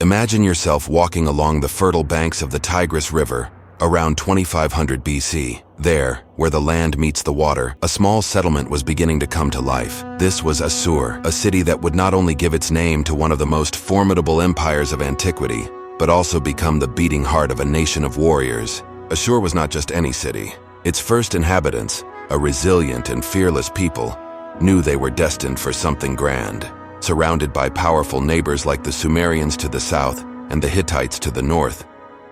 Imagine yourself walking along the fertile banks of the Tigris River around 2500 BC. There, where the land meets the water, a small settlement was beginning to come to life. This was Assur, a city that would not only give its name to one of the most formidable empires of antiquity, but also become the beating heart of a nation of warriors. Assur was not just any city. Its first inhabitants, a resilient and fearless people, knew they were destined for something grand. Surrounded by powerful neighbors like the Sumerians to the south and the Hittites to the north,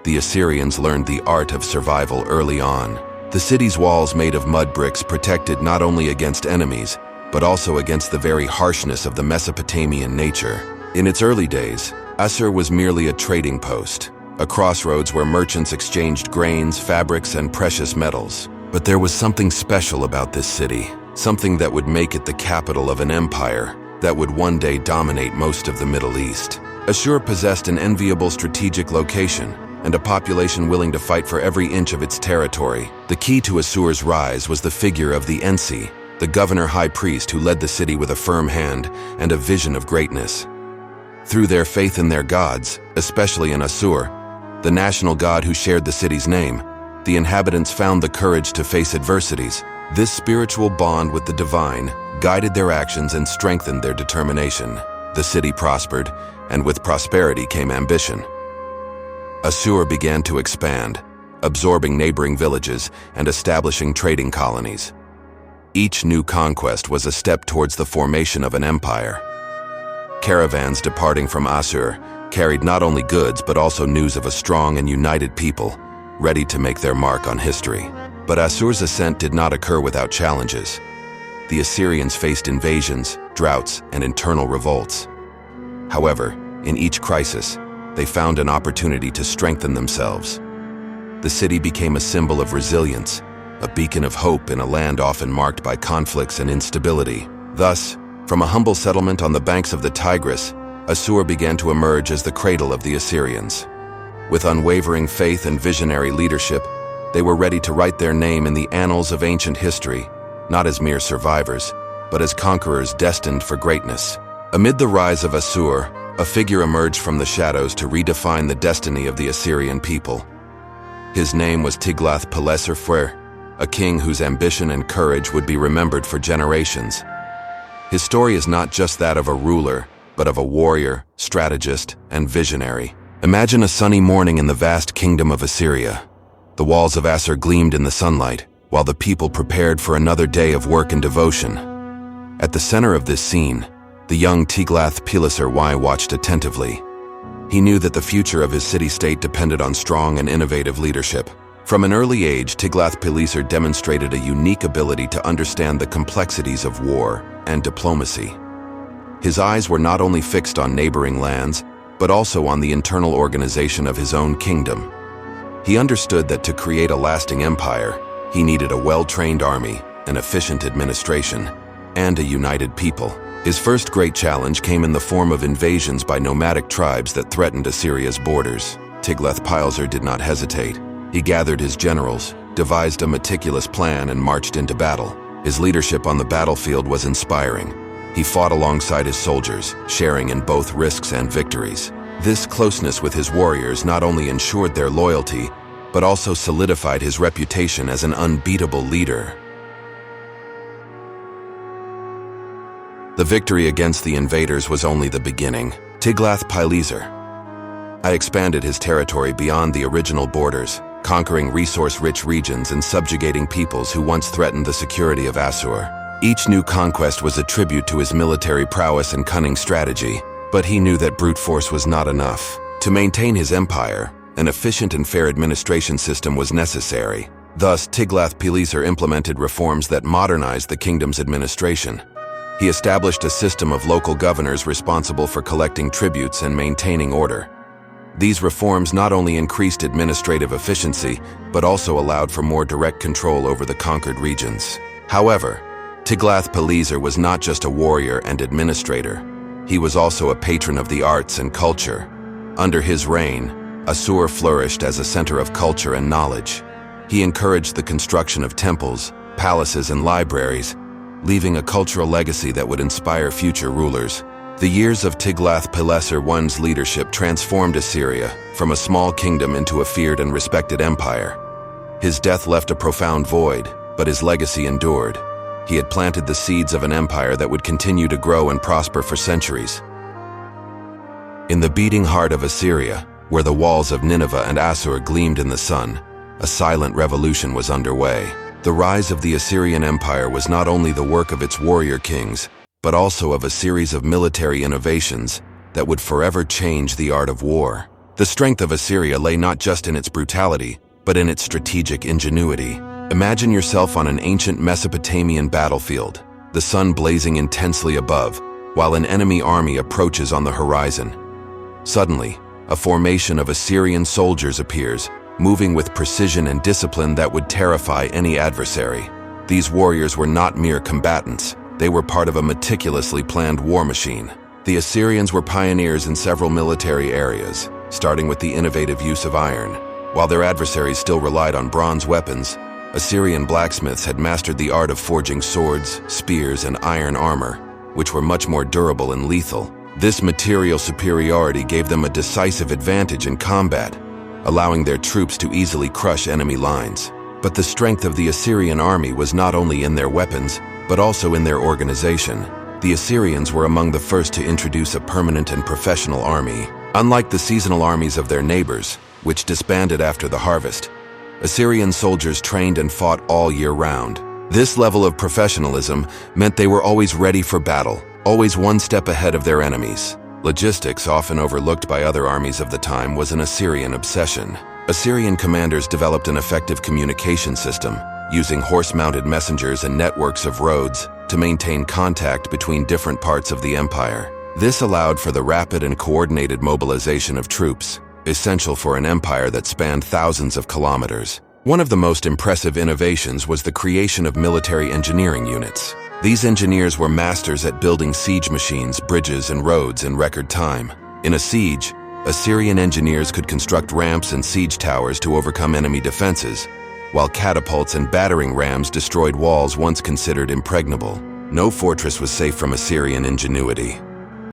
the Assyrians learned the art of survival early on. The city's walls made of mud bricks protected not only against enemies, but also against the very harshness of the Mesopotamian nature. In its early days, Assur was merely a trading post, a crossroads where merchants exchanged grains, fabrics, and precious metals. But there was something special about this city, something that would make it the capital of an empire that would one day dominate most of the Middle East. Assur possessed an enviable strategic location and a population willing to fight for every inch of its territory. The key to Assur's rise was the figure of the Ensi, the governor-high priest who led the city with a firm hand and a vision of greatness. Through their faith in their gods, especially in Assur, the national god who shared the city's name, the inhabitants found the courage to face adversities. This spiritual bond with the divine guided their actions and strengthened their determination. The city prospered, and with prosperity came ambition. Assur began to expand, absorbing neighboring villages and establishing trading colonies. Each new conquest was a step towards the formation of an empire. Caravans departing from Assur carried not only goods but also news of a strong and united people, ready to make their mark on history. But Assur's ascent did not occur without challenges. The Assyrians faced invasions, droughts, and internal revolts. However, in each crisis, they found an opportunity to strengthen themselves. The city became a symbol of resilience, a beacon of hope in a land often marked by conflicts and instability. Thus, from a humble settlement on the banks of the Tigris, Assur began to emerge as the cradle of the Assyrians. With unwavering faith and visionary leadership, they were ready to write their name in the annals of ancient history, not as mere survivors, but as conquerors destined for greatness. Amid the rise of Assur, a figure emerged from the shadows to redefine the destiny of the Assyrian people. His name was Tiglath-Pileser-Fer, a king whose ambition and courage would be remembered for generations. His story is not just that of a ruler, but of a warrior, strategist, and visionary. Imagine a sunny morning in the vast kingdom of Assyria. The walls of Assur gleamed in the sunlight, while the people prepared for another day of work and devotion. At the center of this scene, the young Tiglath-Pileser watched attentively. He knew that the future of his city-state depended on strong and innovative leadership. From an early age, Tiglath-Pileser demonstrated a unique ability to understand the complexities of war and diplomacy. His eyes were not only fixed on neighboring lands, but also on the internal organization of his own kingdom. He understood that to create a lasting empire, he needed a well-trained army, an efficient administration, and a united people. His first great challenge came in the form of invasions by nomadic tribes that threatened Assyria's borders. Tiglath-Pileser did not hesitate. He gathered his generals, devised a meticulous plan, and marched into battle. His leadership on the battlefield was inspiring. He fought alongside his soldiers, sharing in both risks and victories. This closeness with his warriors not only ensured their loyalty, but also solidified his reputation as an unbeatable leader. The victory against the invaders was only the beginning. Tiglath-Pileser expanded his territory beyond the original borders, conquering resource-rich regions and subjugating peoples who once threatened the security of Assur. Each new conquest was a tribute to his military prowess and cunning strategy, but he knew that brute force was not enough. To maintain his empire, an efficient and fair administration system was necessary. Thus, Tiglath-Pileser implemented reforms that modernized the kingdom's administration. He established a system of local governors responsible for collecting tributes and maintaining order. These reforms not only increased administrative efficiency, but also allowed for more direct control over the conquered regions. However, Tiglath-Pileser was not just a warrior and administrator. He was also a patron of the arts and culture. Under his reign, Assur flourished as a center of culture and knowledge. He encouraged the construction of temples, palaces, and libraries, leaving a cultural legacy that would inspire future rulers. The years of Tiglath-Pileser I's leadership transformed Assyria from a small kingdom into a feared and respected empire. His death left a profound void, but his legacy endured. He had planted the seeds of an empire that would continue to grow and prosper for centuries. In the beating heart of Assyria, where the walls of Nineveh and Assur gleamed in the sun, a silent revolution was underway. The rise of the Assyrian Empire was not only the work of its warrior kings, but also of a series of military innovations that would forever change the art of war. The strength of Assyria lay not just in its brutality, but in its strategic ingenuity. Imagine yourself on an ancient Mesopotamian battlefield, the sun blazing intensely above, while an enemy army approaches on the horizon. Suddenly, a formation of Assyrian soldiers appears, moving with precision and discipline that would terrify any adversary. These warriors were not mere combatants. They were part of a meticulously planned war machine. The Assyrians were pioneers in several military areas, starting with the innovative use of iron. While their adversaries still relied on bronze weapons, Assyrian blacksmiths had mastered the art of forging swords, spears, and iron armor, which were much more durable and lethal. This material superiority gave them a decisive advantage in combat, allowing their troops to easily crush enemy lines. But the strength of the Assyrian army was not only in their weapons, but also in their organization. The Assyrians were among the first to introduce a permanent and professional army. Unlike the seasonal armies of their neighbors, which disbanded after the harvest, Assyrian soldiers trained and fought all year round. This level of professionalism meant they were always ready for battle, always one step ahead of their enemies. Logistics, often overlooked by other armies of the time, was an Assyrian obsession. Assyrian commanders developed an effective communication system, using horse-mounted messengers and networks of roads to maintain contact between different parts of the empire. This allowed for the rapid and coordinated mobilization of troops, essential for an empire that spanned thousands of kilometers. One of the most impressive innovations was the creation of military engineering units. These engineers were masters at building siege machines, bridges, and roads in record time. In a siege, Assyrian engineers could construct ramps and siege towers to overcome enemy defenses, while catapults and battering rams destroyed walls once considered impregnable. No fortress was safe from Assyrian ingenuity.